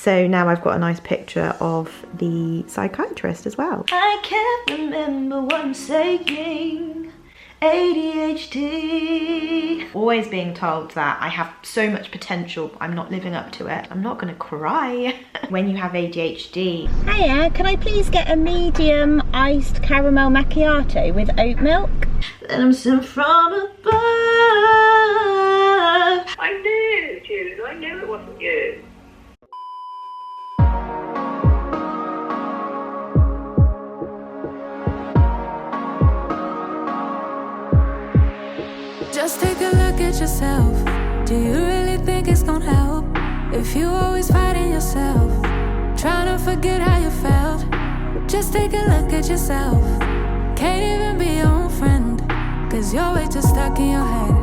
So now I've got a nice picture of the psychiatrist as well. I can't remember what I'm saying. ADHD. Always being told that I have so much potential, but I'm not living up to it. I'm not gonna cry. When you have ADHD. Hiya, can I please get a medium iced caramel macchiato with oat milk? Let them sing from above. I knew, Jude, I knew it wasn't you. Just take a look at yourself. Do you really think it's gonna help if you always fighting yourself, trying to forget how you felt? Just take a look at yourself. Can't even be your own friend, cause you're way too stuck in your head.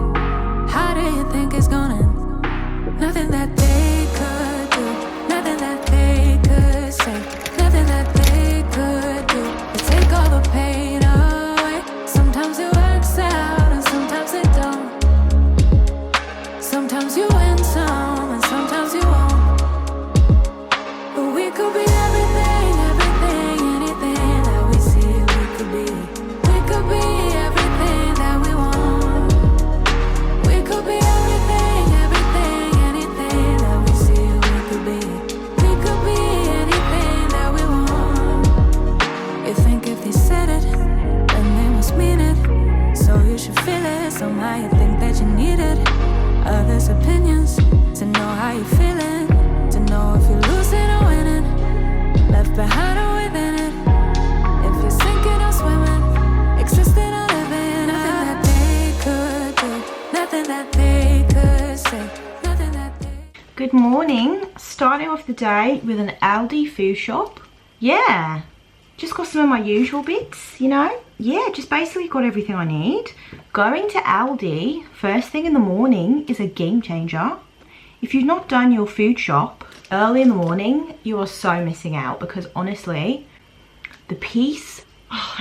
How do you think it's gonna end? Nothing that they could do, nothing that they could say, nothing that they could do to take all the pain away. Sometimes it works out and sometimes it don't. Sometimes you win some and sometimes you won't. But we could be everything, everything, anything that we see we could be. We could be everything that we want. We could be everything, everything, anything that we see we could be. We could be anything that we want. You think if they said it, then they must mean it. So you should feel it, somehow you think that you need it. Others' opinions, to know how you're feeling, to know if you're losing or winning, left behind or within it. If you're sinking or swimming, existing or living. Nothing that they could do, nothing that they could say, nothing that they... Good morning. Starting off the day with an Aldi food shop. Yeah, just got some of my usual bits, you know. Yeah, just basically got everything I need. Going to Aldi first thing in the morning is a game changer. If you've not done your food shop early in the morning, you are so missing out, because honestly, the peace,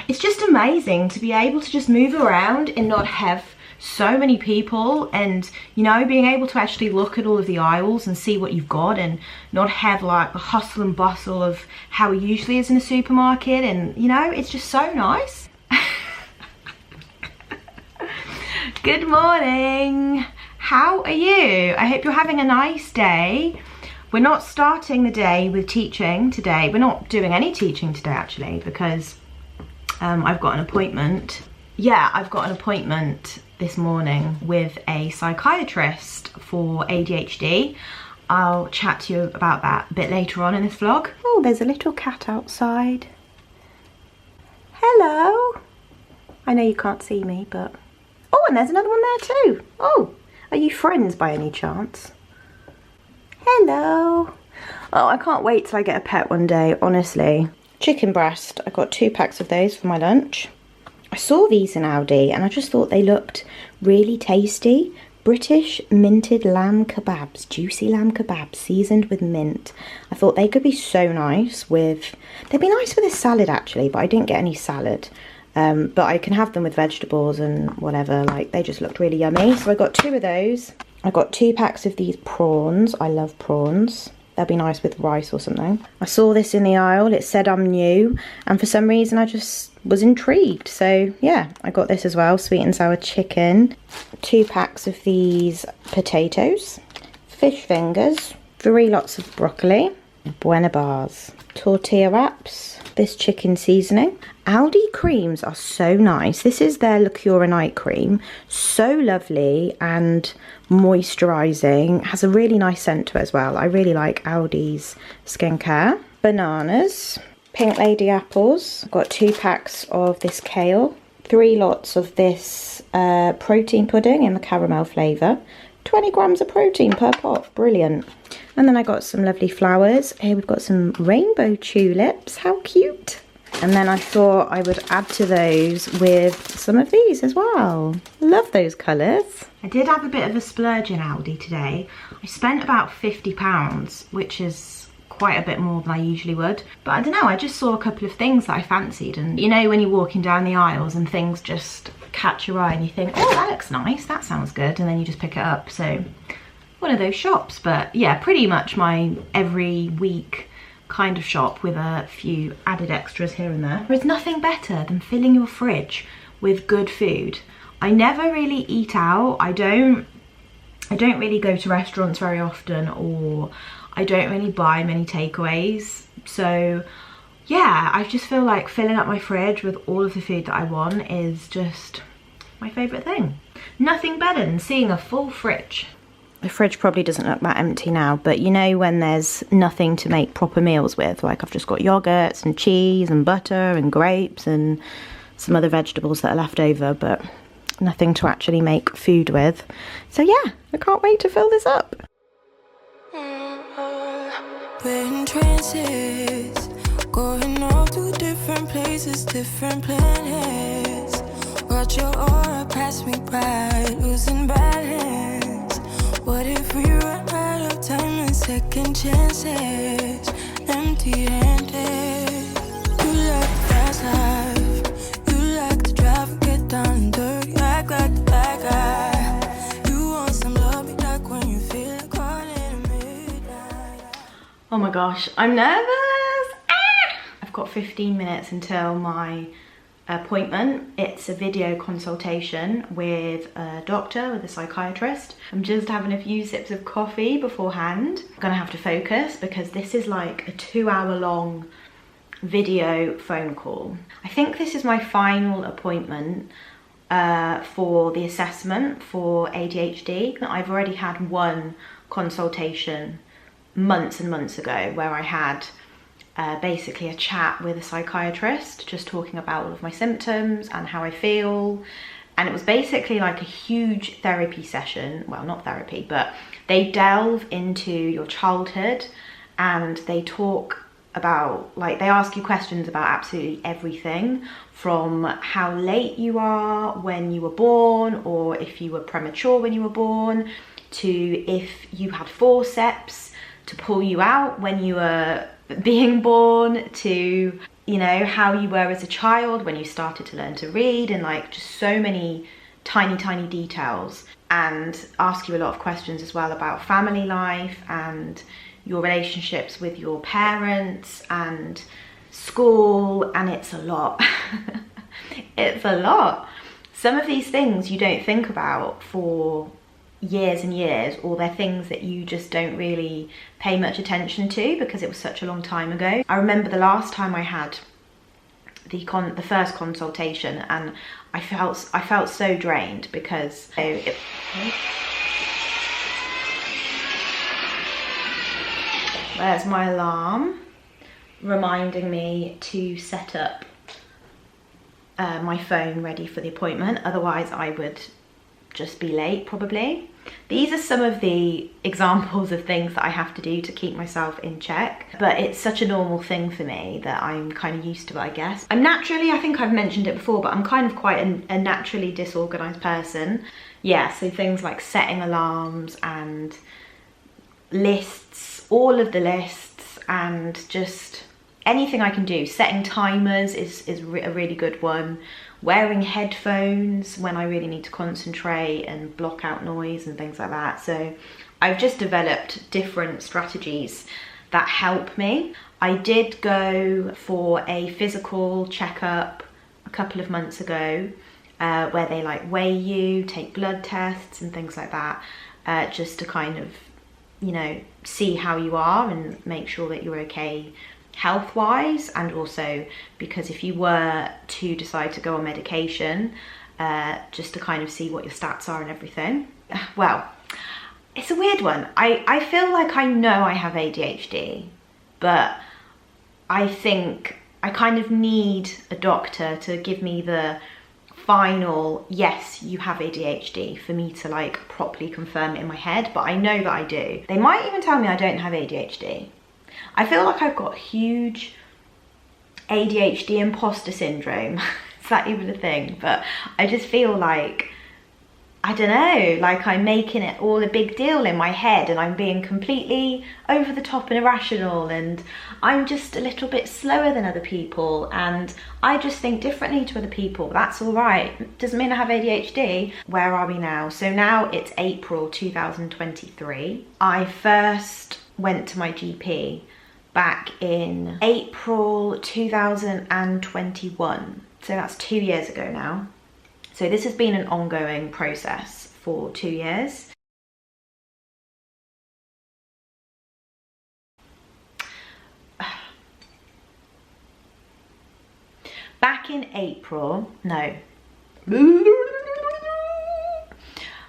it's just amazing to be able to just move around and not have so many people, and you know, being able to actually look at all of the aisles and see what you've got, and not have like the hustle and bustle of how it usually is in a supermarket. And you know, it's just so nice. Good morning. How are you? I hope you're having a nice day. We're not starting the day with teaching today. We're not doing any teaching today actually, because I've got an appointment. Yeah, I've got an appointment this morning with a psychiatrist for ADHD. I'll chat to you about that a bit later on in this vlog. Oh, there's a little cat outside. Hello. I know you can't see me, but... Oh, and there's another one there too. Oh, are you friends by any chance? Hello. Oh, I can't wait till I get a pet one day, honestly. Chicken breast. I got 2 packs of those for my lunch. I saw these in Aldi and I just thought they looked really tasty. British minted lamb kebabs, juicy lamb kebabs seasoned with mint. I thought they could be so nice with... They'd be nice with a salad actually, but I didn't get any salad. But I can have them with vegetables and whatever, like they just looked really yummy. So I got 2 of those. I got 2 packs of these prawns. I love prawns. They'll be nice with rice or something. I saw this in the aisle. It said I'm new, and for some reason I just was intrigued. So yeah, I got this as well. Sweet and sour chicken. 2 packs of these potatoes. Fish fingers. 3 lots of broccoli. Buena bars. Tortilla wraps. This chicken seasoning. Aldi creams are so nice. This is their liqueur night cream. So lovely and moisturising. Has a really nice scent to it as well. I really like Aldi's skincare. Bananas. Pink lady apples. I've got 2 packs of this kale. 3 lots of this protein pudding in the caramel flavour. 20 grams of protein per pot. Brilliant. And then I got some lovely flowers. Here we've got some rainbow tulips. How cute. And then I thought I would add to those with some of these as well. Love those colours. I did have a bit of a splurge in Aldi today. I spent about £50, which is quite a bit more than I usually would. But I don't know, I just saw a couple of things that I fancied. And you know when you're walking down the aisles and things just catch your eye and you think, oh, that looks nice, that sounds good. And then you just pick it up. So one of those shops. But yeah, pretty much my every week kind of shop with a few added extras here and there. There's nothing better than filling your fridge with good food. I never really eat out. I don't really go to restaurants very often, or I don't really buy many takeaways. So yeah, I just feel like filling up my fridge with all of the food that I want is just my favourite thing. Nothing better than seeing a full fridge. The fridge probably doesn't look that empty now, but you know when there's nothing to make proper meals with, like I've just got yogurts and cheese and butter and grapes and some other vegetables that are left over, but nothing to actually make food with. So yeah, I can't wait to fill this up. We're in trances, going off to different places, different planets. Watch your aura pass me by, losing balance. What if we run out of time and second chances? Empty-handed. You like the fast life, you like to drive and get down and dirty, act like the bad guy. You want some love, me like when you feel like calling at midnight. Oh my gosh, I'm nervous. I've got 15 minutes until my appointment. It's a video consultation with a doctor, with a psychiatrist. I'm just having a few sips of coffee beforehand. I'm gonna have to focus because this is like a 2-hour-long video phone call. I think this is my final appointment for the assessment for ADHD. I've already had one consultation months and months ago where I had basically a chat with a psychiatrist, just talking about all of my symptoms and how I feel. And it was basically like a huge therapy session. Well, not therapy, but they delve into your childhood and they talk about, like, they ask you questions about absolutely everything, from how late you are when you were born, or if you were premature when you were born, to if you had forceps to pull you out when you were being born, to, you know, how you were as a child when you started to learn to read, and like just so many tiny details, and ask you a lot of questions as well about family life and your relationships with your parents and school. And it's a lot. It's a lot. Some of these things you don't think about for years and years, or they're things that you just don't really pay much attention to because it was such a long time ago. I remember the last time I had the first consultation, and I felt so drained because there's my alarm reminding me to set up my phone ready for the appointment, otherwise I would just be late probably. These are some of the examples of things that I have to do to keep myself in check, but it's such a normal thing for me that I'm kind of used to it, I guess. I'm naturally, I think I've mentioned it before, but I'm kind of quite a naturally disorganized person. Yeah, so things like setting alarms and lists, all of the lists, and just anything I can do. Setting timers is a really good one. Wearing headphones when I really need to concentrate and block out noise and things like that. So I've just developed different strategies that help me. I did go for a physical checkup a couple of months ago where they like weigh you, take blood tests and things like that, just to kind of, you know, see how you are and make sure that you're okay health-wise, and also because if you were to decide to go on medication, just to kind of see what your stats are and everything. Well, it's a weird one. I feel like I know I have ADHD, but I think I kind of need a doctor to give me the final, yes, you have ADHD, for me to like properly confirm it in my head, but I know that I do. They might even tell me I don't have ADHD. I feel like I've got huge ADHD imposter syndrome. Is that even a thing? But I just feel like I don't know, like I'm making it all a big deal in my head and I'm being completely over the top and irrational, and I'm just a little bit slower than other people and I just think differently to other people. That's all right. Doesn't mean I have ADHD. Where are we now? So now it's April 2023. I first went to my GP back in April 2021. So that's 2 years ago now. So this has been an ongoing process for 2 years. Back in April, no.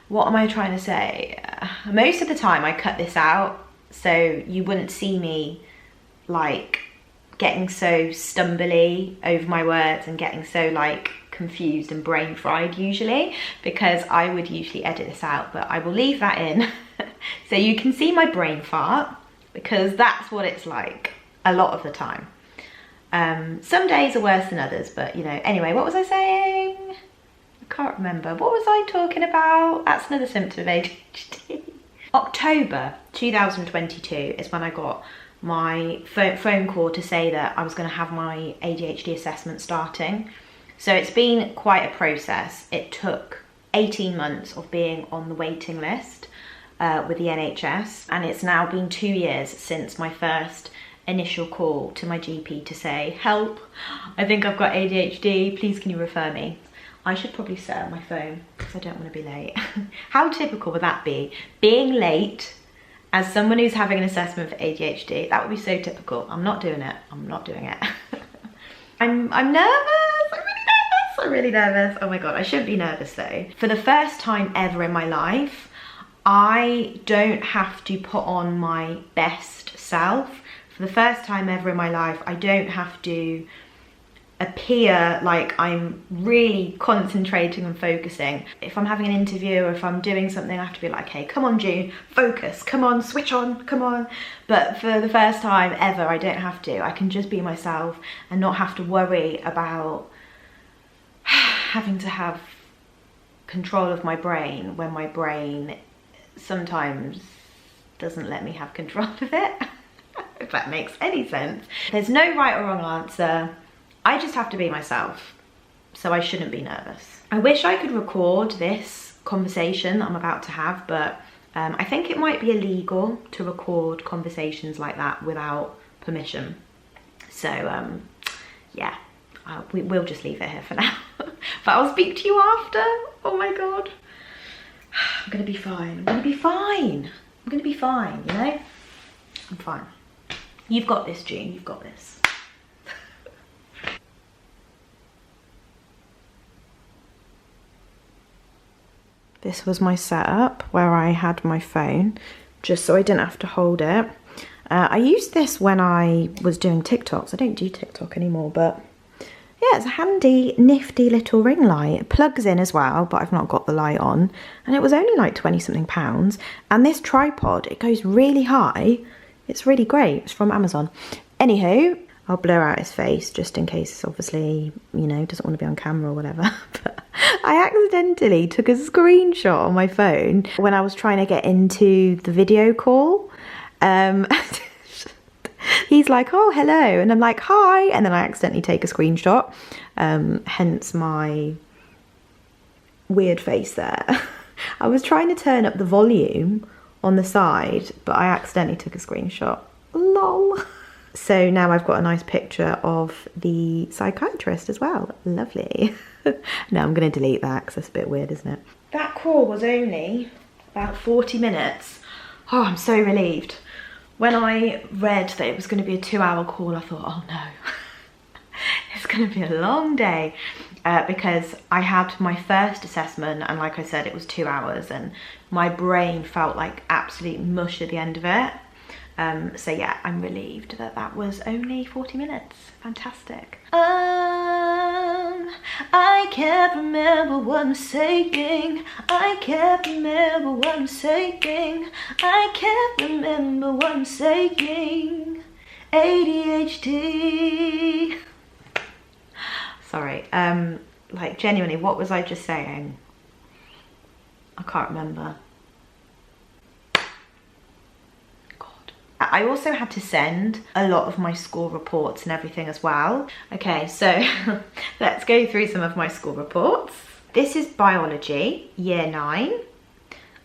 What am I trying to say? Most of the time I cut this out so you wouldn't see me like getting so stumbly over my words and getting so like confused and brain fried usually, because I would usually edit this out, but I will leave that in so you can see my brain fart, because that's what it's like a lot of the time. Some days are worse than others, but you know. Anyway, what was I saying? I can't remember. What was I talking about? That's another symptom of ADHD. October 2022 is when I got my phone call to say that I was going to have my ADHD assessment starting. So it's been quite a process. It took 18 months of being on the waiting list with the NHS, and it's now been 2 years since my first initial call to my GP to say, help, I think I've got ADHD, please can you refer me? I should probably set up my phone because I don't want to be late. How typical would that be? Being late as someone who's having an assessment for ADHD, that would be so typical. I'm not doing it, I'm not doing it. I'm nervous, I'm really nervous. Oh my God, I shouldn't be nervous though. For the first time ever in my life, I don't have to put on my best self. For the first time ever in my life, I don't have to appear like I'm really concentrating and focusing. If I'm having an interview or if I'm doing something, I have to be like, hey, come on June, focus, come on, switch on, come on. But for the first time ever, I don't have to. I can just be myself and not have to worry about having to have control of my brain when my brain sometimes doesn't let me have control of it. If that makes any sense. There's no right or wrong answer. I just have to be myself, so I shouldn't be nervous. I wish I could record this conversation that I'm about to have, but I think it might be illegal to record conversations like that without permission. So yeah, we'll just leave it here for now. But I'll speak to you after. Oh my God. I'm gonna be fine, I'm gonna be fine. I'm gonna be fine, you know? I'm fine. You've got this, June, you've got this. This was my setup where I had my phone, just so I didn't have to hold it. I used this when I was doing TikToks. I don't do TikTok anymore, but yeah, it's a handy, nifty little ring light. It plugs in as well, but I've not got the light on. And it was only like 20 something pounds. And this tripod, it goes really high. It's really great. It's from Amazon. Anywho, I'll blur out his face just in case, obviously, you know, doesn't want to be on camera or whatever. But I accidentally took a screenshot on my phone when I was trying to get into the video call. He's like, oh, hello. And I'm like, hi. And then I accidentally take a screenshot. Hence my weird face there. I was trying to turn up the volume on the side, but I accidentally took a screenshot. Lol. So now I've got a nice picture of the psychiatrist as well. Lovely. No, I'm going to delete that because that's a bit weird, isn't it? That call was only about 40 minutes. Oh, I'm so relieved. When I read that it was going to be a 2-hour call, I thought, oh no, it's going to be a long day. Because I had my first assessment, and like I said, it was 2 hours, and my brain felt like absolute mush at the end of it. So yeah, I'm relieved that that was only 40 minutes. Fantastic. I can't remember what I'm saying. I can't remember what I'm saying. I can't remember what I'm saying. ADHD. Sorry, like genuinely, what was I just saying? I can't remember. God. I also had to send a lot of my school reports and everything as well. Okay, so let's go through some of my school reports. This is biology, year 9.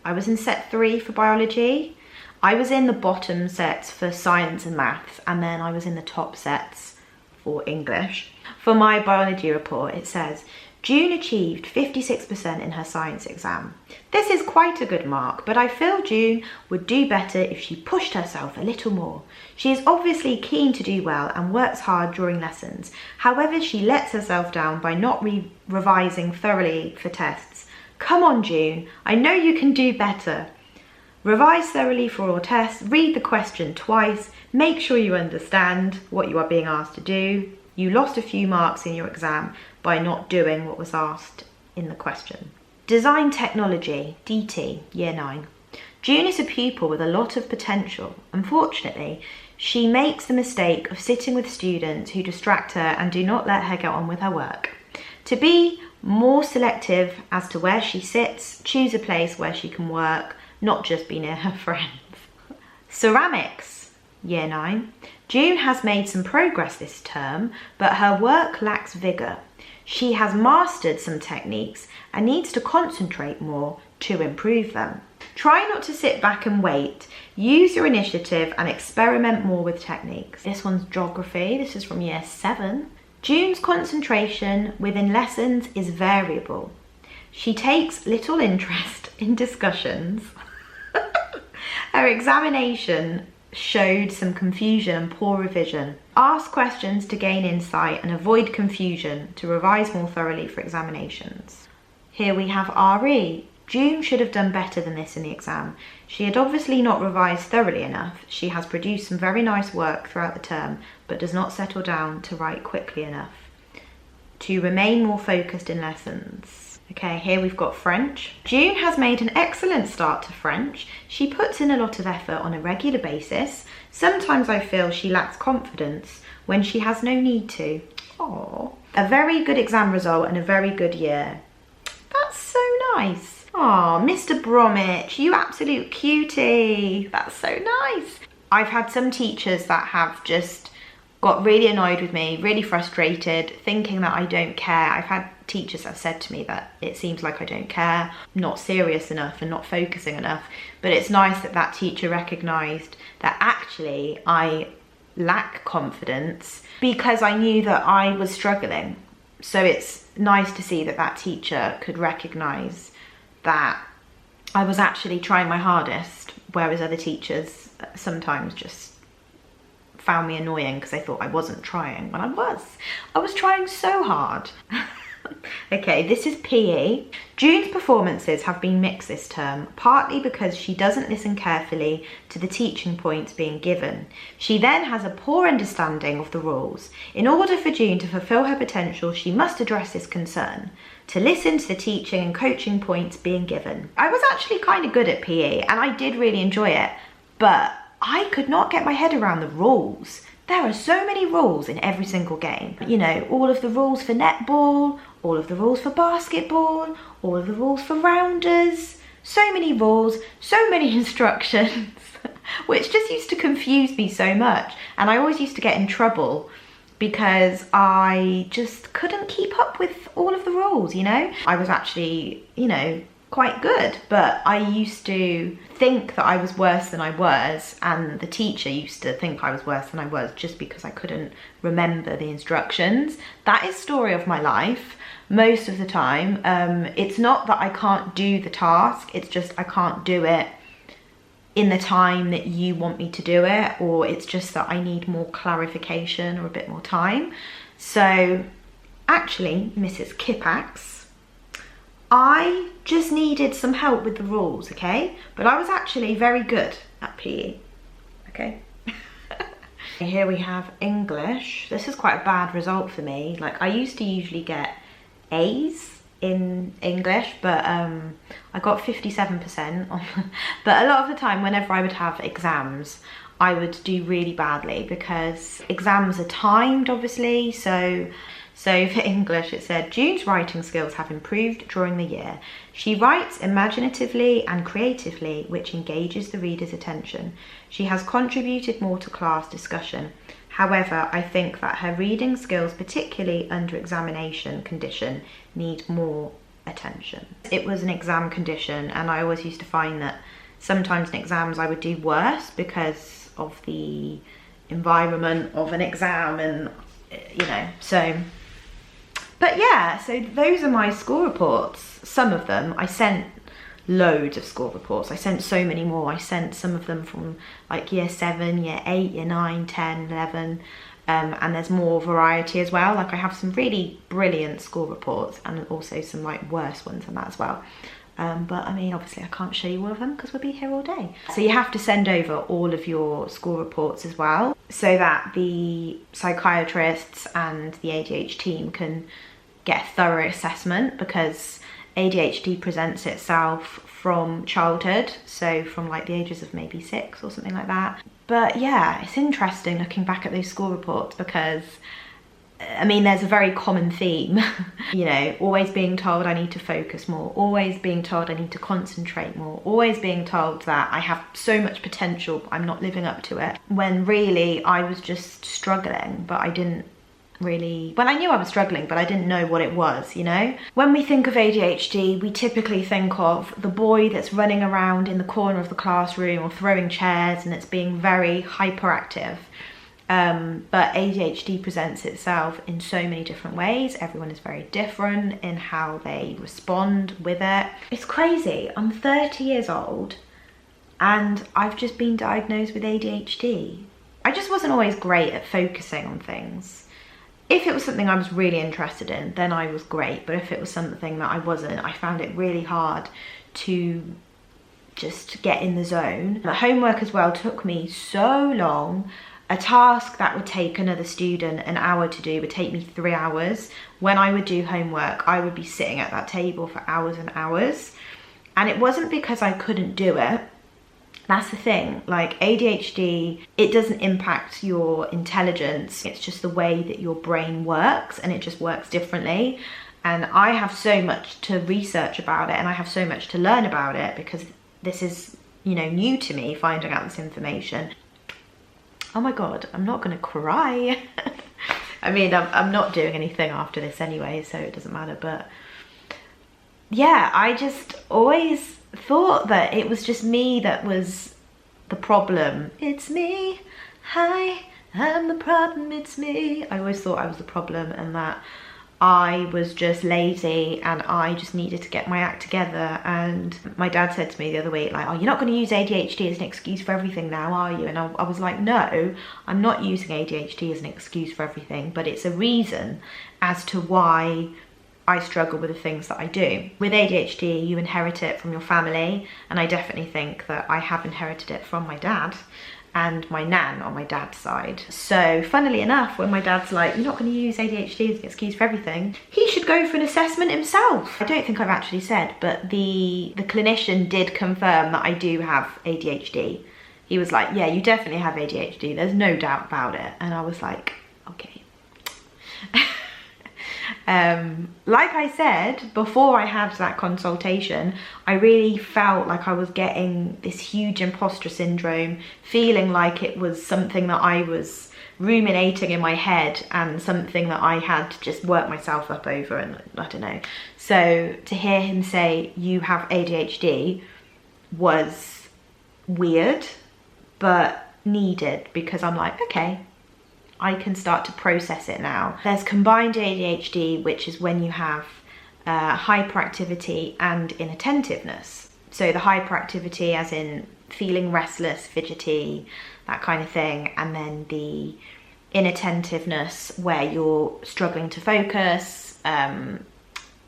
I was in set 3 for biology. I was in the bottom sets for science and maths, and then I was in the top sets for English. For my biology report, it says, June achieved 56% in her science exam. This is quite a good mark, but I feel June would do better if she pushed herself a little more. She is obviously keen to do well and works hard during lessons. However, she lets herself down by not revising thoroughly for tests. Come on, June, I know you can do better. Revise thoroughly for all tests, read the question twice, make sure you understand what you are being asked to do. You lost a few marks in your exam by not doing what was asked in the question. Design technology, DT, year 9. June is a pupil with a lot of potential. Unfortunately, she makes the mistake of sitting with students who distract her and do not let her get on with her work. To be more selective as to where she sits, choose a place where she can work, not just be near her friends. Ceramics, year 9. June has made some progress this term, but her work lacks vigour. She has mastered some techniques and needs to concentrate more to improve them. Try not to sit back and wait. Use your initiative and experiment more with techniques. This one's geography. This is from year 7. June's concentration within lessons is variable. She takes little interest in discussions. Her examination showed some confusion and poor revision. Ask questions to gain insight and avoid confusion to revise more thoroughly for examinations. Here we have RE. June should have done better than this in the exam. She had obviously not revised thoroughly enough. She has produced some very nice work throughout the term, but does not settle down to write quickly enough. To remain more focused in lessons. Okay, here we've got French. June has made an excellent start to French. She puts in a lot of effort on a regular basis. Sometimes I feel she lacks confidence when she has no need to. Aww. A very good exam result and a very good year. That's so nice. Oh, Mr. Bromwich, you absolute cutie. That's so nice. I've had some teachers that have just got really annoyed with me, really frustrated, thinking that I don't care. I've had teachers that have said to me that it seems like I don't care, not serious enough and not focusing enough. But it's nice that that teacher recognised that actually I lack confidence because I knew that I was struggling. So it's nice to see that that teacher could recognise that I was actually trying my hardest, whereas other teachers sometimes just found me annoying because they thought I wasn't trying, when I was. I was trying so hard. Okay, this is PE. June's performances have been mixed this term, partly because she doesn't listen carefully to the teaching points being given. She then has a poor understanding of the rules. In order for June to fulfill her potential, she must address this concern, to listen to the teaching and coaching points being given. I was actually kind of good at PE and I did really enjoy it, but I could not get my head around the rules. There are so many rules in every single game. You know, all of the rules for netball, all of the rules for basketball, all of the rules for rounders. So many rules, so many instructions, which just used to confuse me so much. And I always used to get in trouble because I just couldn't keep up with all of the rules, you know? I was actually, you know, quite good, but I used to think that I was worse than I was, and the teacher used to think I was worse than I was just because I couldn't remember the instructions. That is story of my life most of the time. It's not that I can't do the task, it's just I can't do it in the time that you want me to do it, or it's just that I need more clarification or a bit more time. So actually, Mrs. Kippax, I just needed some help with the rules, okay? But I was actually very good at PE, okay? Here we have English. This is quite a bad result for me. Like, I used to usually get A's in English, but I got 57% on. But a lot of the time, whenever I would have exams, I would do really badly, because exams are timed, obviously. So for English, it said, June's writing skills have improved during the year. She writes imaginatively and creatively, which engages the reader's attention. She has contributed more to class discussion. However, I think that her reading skills, particularly under examination condition, need more attention. It was an exam condition, and I always used to find that sometimes in exams I would do worse because of the environment of an exam, and you know, so. But yeah, so those are my school reports. Some of them, I sent loads of school reports. I sent so many more. I sent some of them from like year 7, year 8, year 9, 10, 11. And there's more variety as well. Like I have some really brilliant school reports and also some like worse ones than that as well. But I mean, obviously I can't show you all of them because we'll be here all day. So you have to send over all of your school reports as well, so that the psychiatrists and the ADHD team can get a thorough assessment, because ADHD presents itself from childhood, so from like the ages of maybe 6 or something like that. But yeah, it's interesting looking back at those school reports, because I mean, there's a very common theme, you know, always being told I need to focus more, always being told I need to concentrate more, always being told that I have so much potential but I'm not living up to it, when really I was just struggling, but I didn't really, well, I knew I was struggling, but I didn't know what it was, you know. When we think of ADHD, we typically think of the boy that's running around in the corner of the classroom or throwing chairs, and it's being very hyperactive. But ADHD presents itself in so many different ways. Everyone is very different in how they respond with it. It's crazy. I'm 30 years old and I've just been diagnosed with ADHD. I just wasn't always great at focusing on things. If it was something I was really interested in, then I was great. But if it was something that I wasn't, I found it really hard to just get in the zone. The homework as well took me so long. A task that would take another student an hour to do would take me 3 hours. When I would do homework, I would be sitting at that table for hours and hours. And it wasn't because I couldn't do it. That's the thing, like ADHD, it doesn't impact your intelligence. It's just the way that your brain works, and it just works differently. And I have so much to research about it, and I have so much to learn about it, because this is, you know, new to me, finding out this information. Oh my God, I'm not gonna cry. I mean, I'm not doing anything after this anyway, so it doesn't matter. But yeah, I just always thought that it was just me that was the problem. It's me, hi, I'm the problem, it's me. I always thought I was the problem, and that I was just lazy and I just needed to get my act together. And my dad said to me the other week, like, oh, you're not going to use ADHD as an excuse for everything now, are you? And I was like, no, I'm not using ADHD as an excuse for everything, but it's a reason as to why I struggle with the things that I do. With ADHD, you inherit it from your family, and I definitely think that I have inherited it from my dad and my nan on my dad's side. So funnily enough, when my dad's like, you're not going to use ADHD as an excuse for everything, he should go for an assessment himself. I don't think I've actually said, but the clinician did confirm that I do have ADHD. He was like, yeah, you definitely have ADHD, there's no doubt about it. And I was like, okay. Like I said, before I had that consultation, I really felt like I was getting this huge imposter syndrome, feeling like it was something that I was ruminating in my head and something that I had to just work myself up over, and I don't know. So to hear him say, you have ADHD, was weird, but needed, because I'm like, okay, I can start to process it now. There's combined ADHD, which is when you have hyperactivity and inattentiveness. So the hyperactivity as in feeling restless, fidgety, that kind of thing. And then the inattentiveness where you're struggling to focus,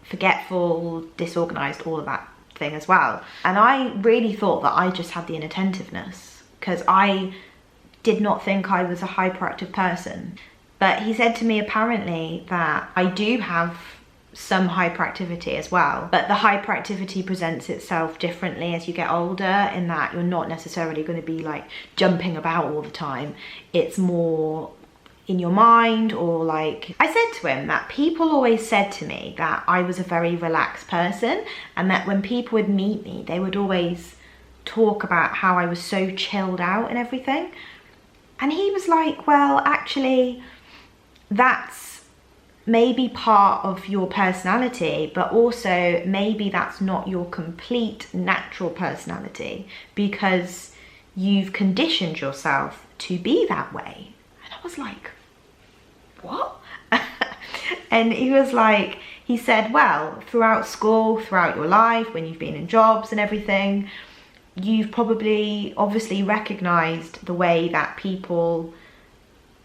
forgetful, disorganised, all of that thing as well. And I really thought that I just had the inattentiveness, because I did not think I was a hyperactive person. But he said to me apparently that I do have some hyperactivity as well, but the hyperactivity presents itself differently as you get older, in that you're not necessarily going to be like jumping about all the time. It's more in your mind, or like, I said to him that people always said to me that I was a very relaxed person, and that when people would meet me, they would always talk about how I was so chilled out and everything. And he was like, well, actually, that's maybe part of your personality, but also maybe that's not your complete natural personality, because you've conditioned yourself to be that way. And I was like, what? And he was like, he said, well, throughout school, throughout your life, when you've been in jobs and everything, you've probably obviously recognized the way that people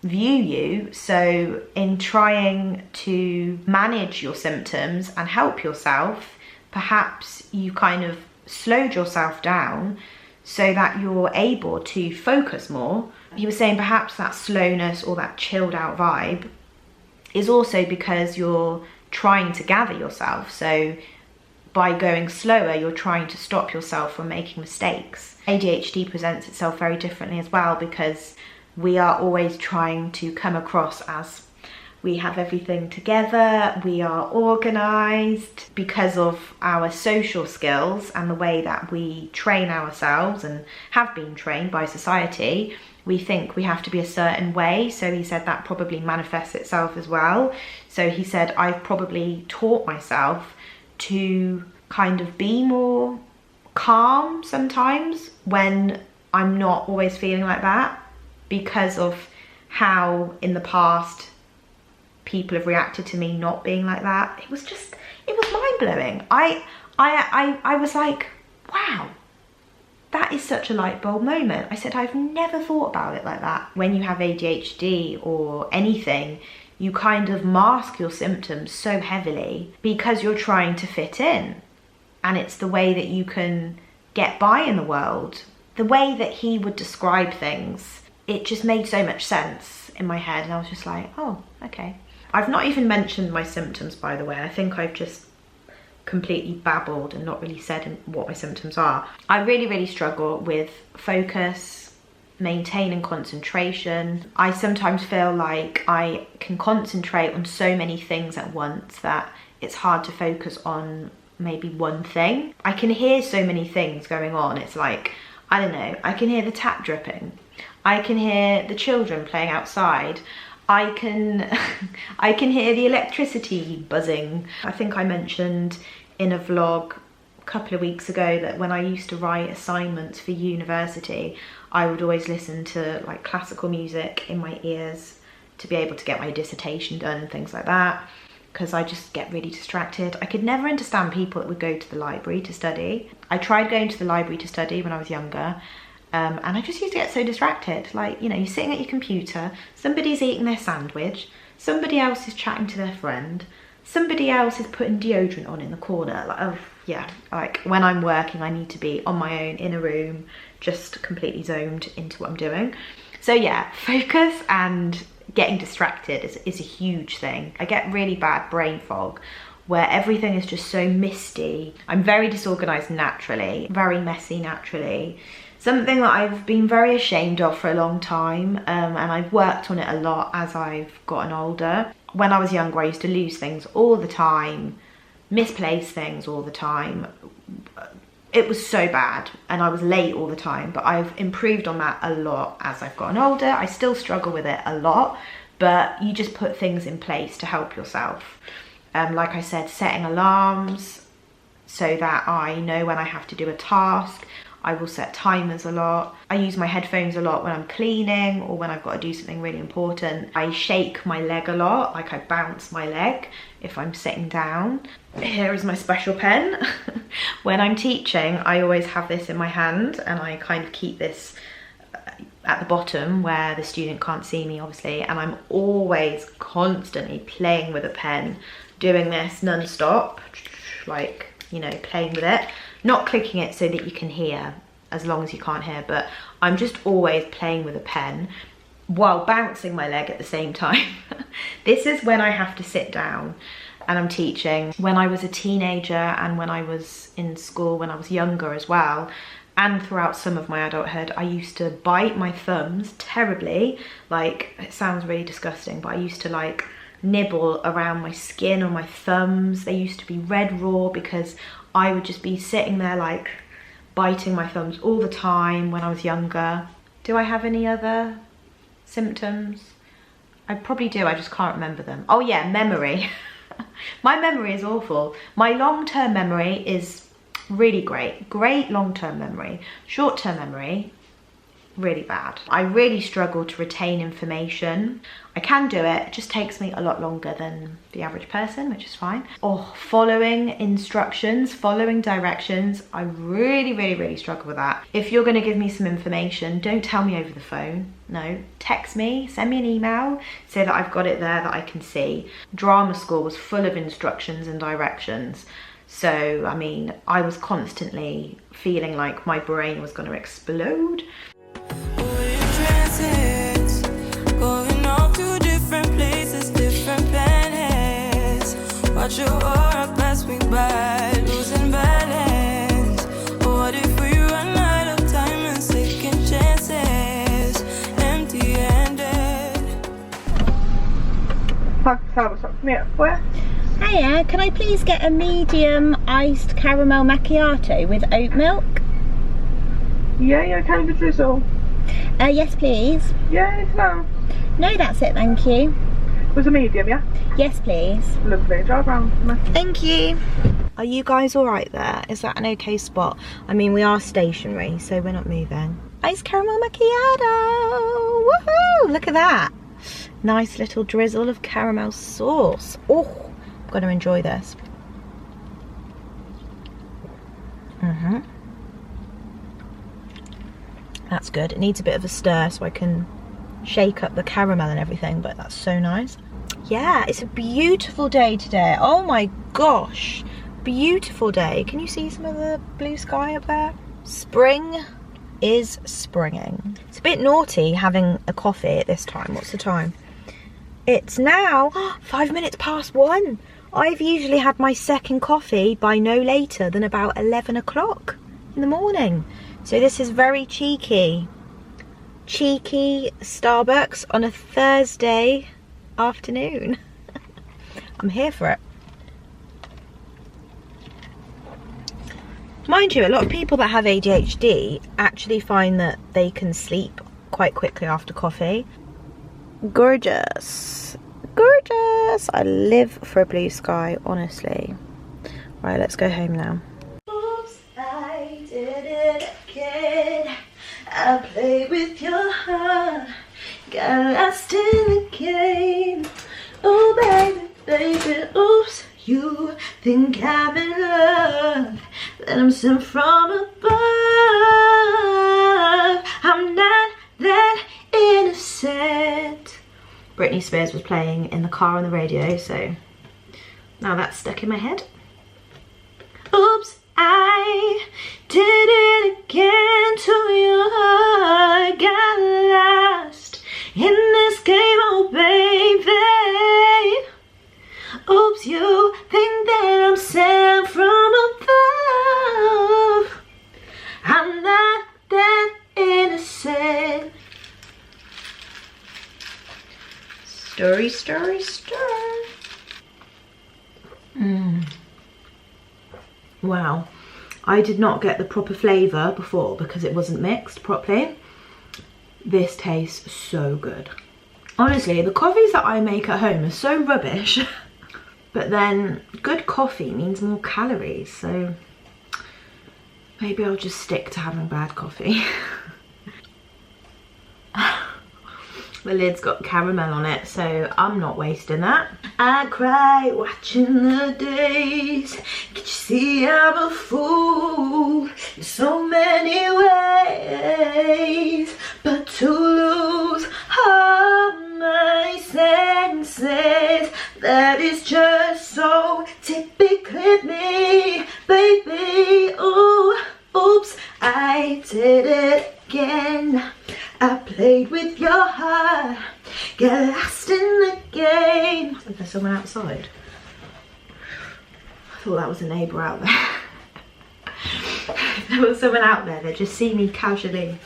view you. So in trying to manage your symptoms and help yourself, perhaps you kind of slowed yourself down so that you're able to focus more. He was saying perhaps that slowness or that chilled out vibe is also because you're trying to gather yourself. So by going slower, you're trying to stop yourself from making mistakes. ADHD presents itself very differently as well, because we are always trying to come across as we have everything together, we are organised, because of our social skills and the way that we train ourselves and have been trained by society. We think we have to be a certain way. So he said that probably manifests itself as well. So he said, I've probably taught myself to kind of be more calm sometimes when I'm not always feeling like that, because of how in the past people have reacted to me not being like that. It was mind-blowing. I was like, wow, that is such a light bulb moment. I said, I've never thought about it like that. When you have ADHD or anything, you kind of mask your symptoms so heavily because you're trying to fit in. And it's the way that you can get by in the world. The way that he would describe things, it just made so much sense in my head. And I was just like, oh, okay. I've not even mentioned my symptoms, by the way. I think I've just completely babbled and not really said what my symptoms are. I really struggle with focus, maintaining concentration. I sometimes feel like I can concentrate on so many things at once that it's hard to focus on maybe one thing. I can hear so many things going on. It's like, I don't know, I can hear the tap dripping. I can hear the children playing outside. I can hear the electricity buzzing. I think I mentioned in a vlog a couple of weeks ago that when I used to write assignments for university, I would always listen to like classical music in my ears to be able to get my dissertation done and things like that, because I just get really distracted. I could never understand people that would go to the library to study. I tried going to the library to study when I was younger, and I just used to get so distracted. Like, you know, you're sitting at your computer, somebody's eating their sandwich, somebody else is chatting to their friend, somebody else is putting deodorant on in the corner. Like, oh yeah, like when I'm working, I need to be on my own in a room, just completely zoned into what I'm doing. So yeah, focus and getting distracted is a huge thing. I get really bad brain fog where everything is just so misty. I'm very disorganized naturally, very messy naturally. Something that I've been very ashamed of for a long time, and I've worked on it a lot as I've gotten older. When I was younger, I used to lose things all the time, misplace things all the time. It was so bad, and I was late all the time, but I've improved on that a lot as I've gotten older. I still struggle with it a lot, but you just put things in place to help yourself. Like I said, setting alarms so that I know when I have to do a task. I will set timers a lot. I use my headphones a lot when I'm cleaning or when I've got to do something really important. I shake my leg a lot, like I bounce my leg if I'm sitting down. Here is my special pen. When I'm teaching, I always have this in my hand, and I kind of keep this at the bottom where the student can't see me, obviously, and I'm always constantly playing with a pen, doing this non-stop, like, you know, playing with it. Not clicking it so that you can hear, as long as you can't hear, but I'm just always playing with a pen while bouncing my leg at the same time. This is when I have to sit down. and I'm teaching. When I was a teenager and when I was in school, when I was younger as well, and throughout some of my adulthood, I used to bite my thumbs terribly. Like, it sounds really disgusting, but I used to like nibble around my skin or my thumbs. They used to be red raw because I would just be sitting there like biting my thumbs all the time when I was younger. Do I have any other symptoms? I probably do, I just can't remember them. Oh yeah, memory. My memory is awful. My long-term memory is really great. Great long-term memory. Short-term memory, really bad. I really struggle to retain information. I can do it, it just takes me a lot longer than the average person, which is fine. Oh, following instructions, following directions, I really struggle with that. If you're gonna give me some information, don't tell me over the phone. No, text me, send me an email, so that I've got it there that I can see. Drama school was full of instructions and directions. So, I mean, I was constantly feeling like my brain was gonna explode. Going off to different places, different planets. Watch your aura pass me by, losing balance. What if we run out of time and second chances, empty-handed? Tack så mycket för det. Hiya, can I please get a medium iced caramel macchiato with oat milk? Ja, jag kan precis så. Yes please. Ja, it's now. No, that's it, thank you. Was a medium, yeah? Yes please. Lovely, drive around for me. Thank you. Are you guys all right there? Is that an okay spot? I mean, we are stationary, so we're not moving. Iced caramel macchiato. Woohoo! Look at that. Nice little drizzle of caramel sauce. Oh, I'm gonna enjoy this. That's good. It needs a bit of a stir so I can shake up the caramel and everything, but that's so nice. Yeah, it's a beautiful day today. Oh my gosh, beautiful day. Can you see some of the blue sky up there? Spring is springing. It's a bit naughty having a coffee at this time. What's the time? It's now 5 minutes past 1. I've usually had my second coffee by no later than about 11 o'clock in the morning. So this is very cheeky. Cheeky Starbucks on a Thursday afternoon. I'm here for it. Mind you, a lot of people that have ADHD actually find that they can sleep quite quickly after coffee. Gorgeous. Gorgeous. I live for a blue sky, honestly. Right, let's go home now. Oops, I did it again. I played with your heart, got lost in the game. Oh baby, baby, oops. You think I'm in love, that I'm sent from above. I'm not that innocent. Britney Spears was playing in the car on the radio, so now that's stuck in my head. Oops, I did it again to your heart. Got lost in this game, oh baby. Oops, you think that I'm sent from above. I'm not that innocent. Story, story, story. Wow, I did not get the proper flavour before because it wasn't mixed properly. This tastes so good. Honestly, the coffees that I make at home are so rubbish. But then good coffee means more calories, so maybe I'll just stick to having bad coffee. The lid's got caramel on it, so I'm not wasting that. I cry watching the days. Can't you see I'm a fool in so many ways? But to lose all my senses, that is just so typically me, baby. Ooh, oops, I did it again. I played with your heart, get lost in the game. Is there someone outside? thought that was a neighbour out there. If there was someone out there that just see me casually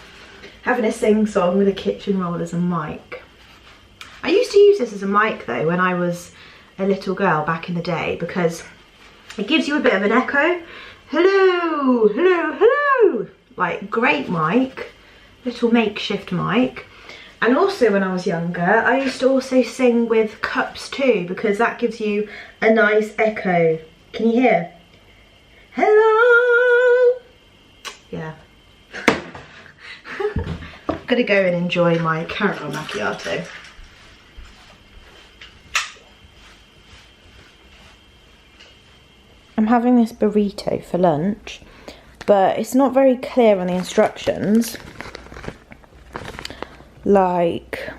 having a sing-song with a kitchen roll as a mic. I used to use this as a mic though when I was a little girl back in the day, because it gives you a bit of an echo. Hello, hello, hello. Like, great mic, little makeshift mic. And also when I was younger, I used to also sing with cups too, because that gives you a nice echo. Can you hear? Hello. Yeah. I'm gonna go and enjoy my caramel macchiato. I'm having this burrito for lunch, but it's not very clear on the instructions. Like,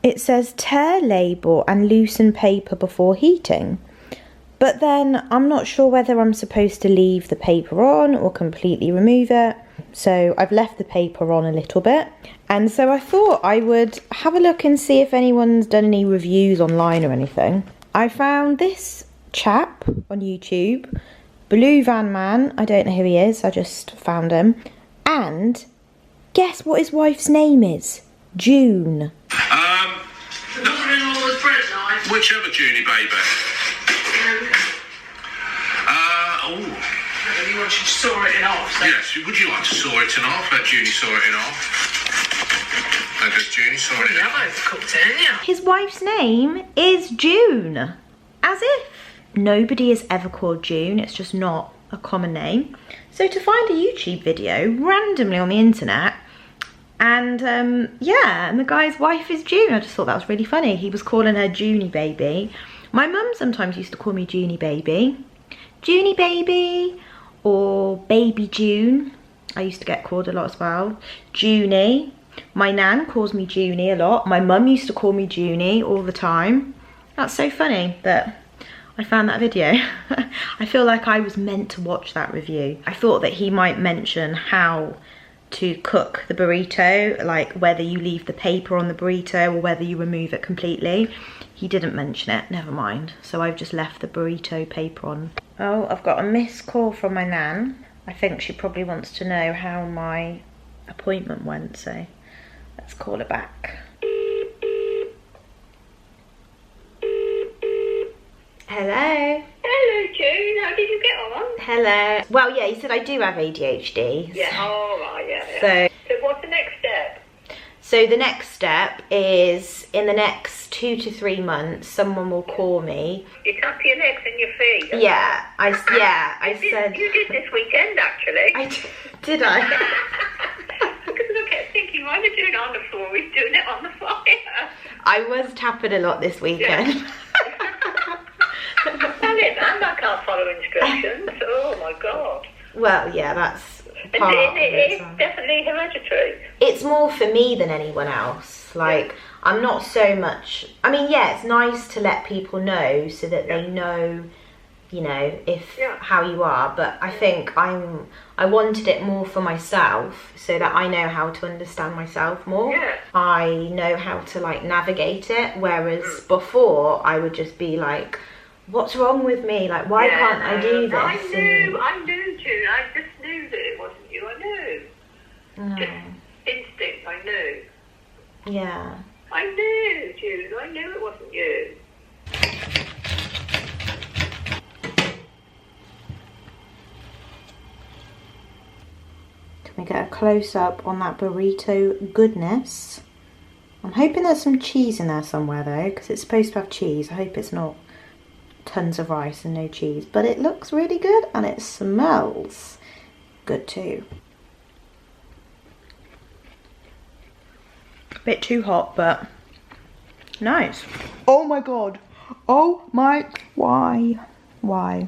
it says tear label and loosen paper before heating. But then I'm not sure whether I'm supposed to leave the paper on or completely remove it. So I've left the paper on a little bit. And so I thought I would have a look and see if anyone's done any reviews online or anything. I found this chap on YouTube, Blue Van Man. I don't know who he is, I just found him. And guess what his wife's name is? June. Whichever Junie, baby. You want to saw it in half? So. Yes, would you like to saw it in half? Let Junie saw it in half. And does Junie saw it in half? Cooked it, yeah. His wife's name is June. As if nobody is ever called June, it's just not a common name. So to find a YouTube video randomly on the internet, and yeah, and the guy's wife is June, I just thought that was really funny. He was calling her Junie baby. My mum sometimes used to call me Junie baby. Junie baby, or baby June. I used to get called a lot as well. Junie. My nan calls me Junie a lot. My mum used to call me Junie all the time. That's so funny that I found that video. I feel like I was meant to watch that review. I thought that he might mention how to cook the burrito, like whether you leave the paper on the burrito or whether you remove it completely. He didn't mention it, never mind. So I've just left the burrito paper on. Oh, I've got a missed call from my nan. I think she probably wants to know how my appointment went, so let's call her back. Hello. Hello, June. How did you get on? Hello. Well, yeah, he said I do have ADHD. Yeah. Oh, right. Yeah. So what's the next step? So the next step is in the next 2 to 3 months, someone will call me. You tap your legs and your feet. Yeah, I said. You did this weekend, actually. Did I? Because I kept thinking, why are we doing it on the floor? We're doing it on the fire. I was tapping a lot this weekend. Yeah. Tell it, man. I can't follow instructions. Oh my god. Well, yeah, that's part of it. It's definitely hereditary. It's more for me than anyone else. Like, I'm not so much. I mean, yeah, it's nice to let people know so that they know, you know, how you are. But I think I wanted it more for myself so that I know how to understand myself more. Yeah. I know how to like navigate it. Whereas before, I would just be like, what's wrong with me? Like, why can't I do this? I knew, June. I just knew that it wasn't you. I knew. No. Just instinct, I knew. Yeah. I knew, June. I knew it wasn't you. Can we get a close-up on that burrito goodness? I'm hoping there's some cheese in there somewhere though, because it's supposed to have cheese. I hope it's not tons of rice and no cheese, but it looks really good and it smells good too. A bit too hot, but nice. Oh my god. Oh my, why? I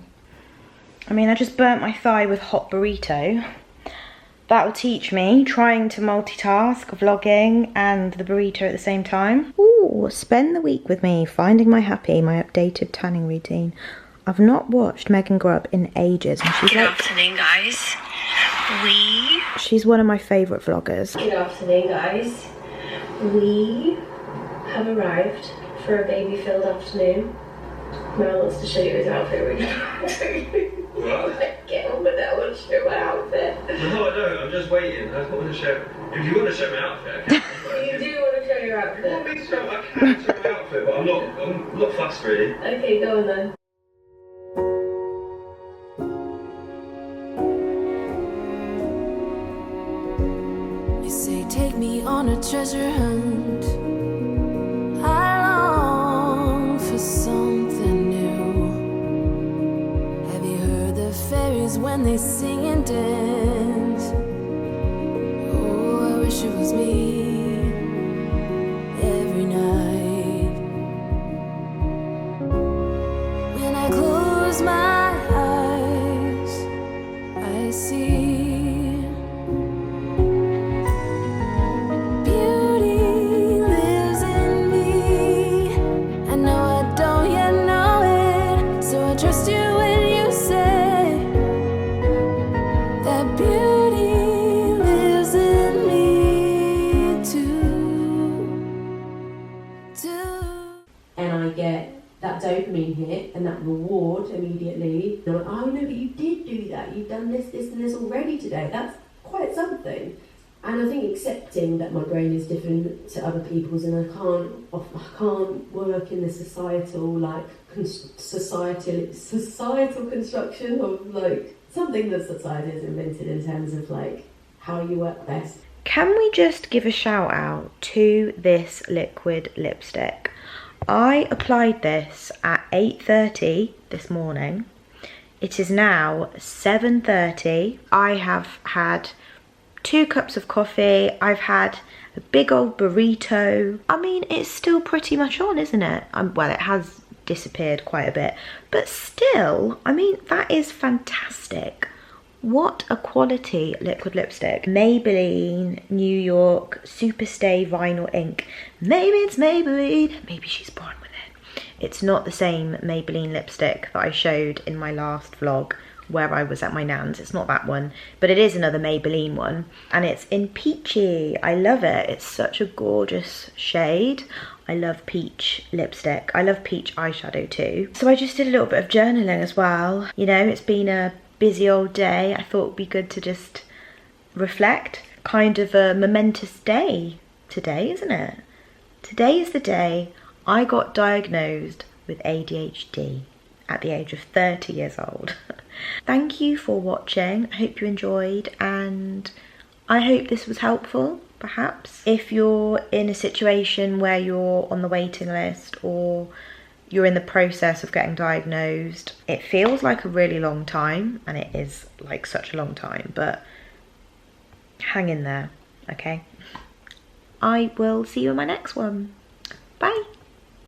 mean, I just burnt my thigh with hot burrito. That will teach me trying to multitask vlogging and the burrito at the same time. Ooh, spend the week with me, finding my happy, my updated tanning routine. I've not watched Megan Grubb in ages, and she's Good afternoon, guys. She's one of my favourite vloggers. Good afternoon, guys. We have arrived for a baby-filled afternoon. Noel wants to show you his outfit really badly. What? Get on with it, I want to show my outfit. No, I don't. I'm just waiting. I just want to show. If you want to show my outfit, I can. You do want to show your I outfit? can show my outfit, but I'm not fussed really. Okay, go on then. You say take me on a treasure hunt. I long for something new. Have you heard the fairies when they sing and dance? Oh, I wish it was me every night. When I close my eyes, I see beauty lives in me. I know I don't yet know it, so I trust you when you say that beauty lives in me too. And I get that dopamine hit and that reward immediately. They're like, oh no, but you did do that. You've done this, this and this already today. That's quite something. And I think accepting that my brain is different to other people's and I can't work in the societal construction of like something that society has invented in terms of like how you work best. Can we just give a shout out to this liquid lipstick? I applied this at 8:30 this morning. It is now 7:30. I have had 2 cups of coffee. I've had a big old burrito. I mean, it's still pretty much on, isn't it? Well, it has disappeared quite a bit, but still, I mean, that is fantastic. What a quality liquid lipstick. Maybelline New York Superstay Vinyl Ink. Maybe it's Maybelline, maybe she's born with it. It's not the same Maybelline lipstick that I showed in my last vlog where I was at my nan's. It's not that one, but it is another Maybelline one, and it's in peachy. I love it. It's such a gorgeous shade. I love peach lipstick. I love peach eyeshadow too. So I just did a little bit of journaling as well. You know, it's been a busy old day. I thought it'd be good to just reflect. Kind of a momentous day today, isn't it? Today is the day I got diagnosed with ADHD at the age of 30 years old. Thank you for watching. I hope you enjoyed, and I hope this was helpful, perhaps. If you're in a situation where you're on the waiting list or you're in the process of getting diagnosed, it feels like a really long time, and it is like such a long time, but hang in there, okay? I will see you in my next one. Bye.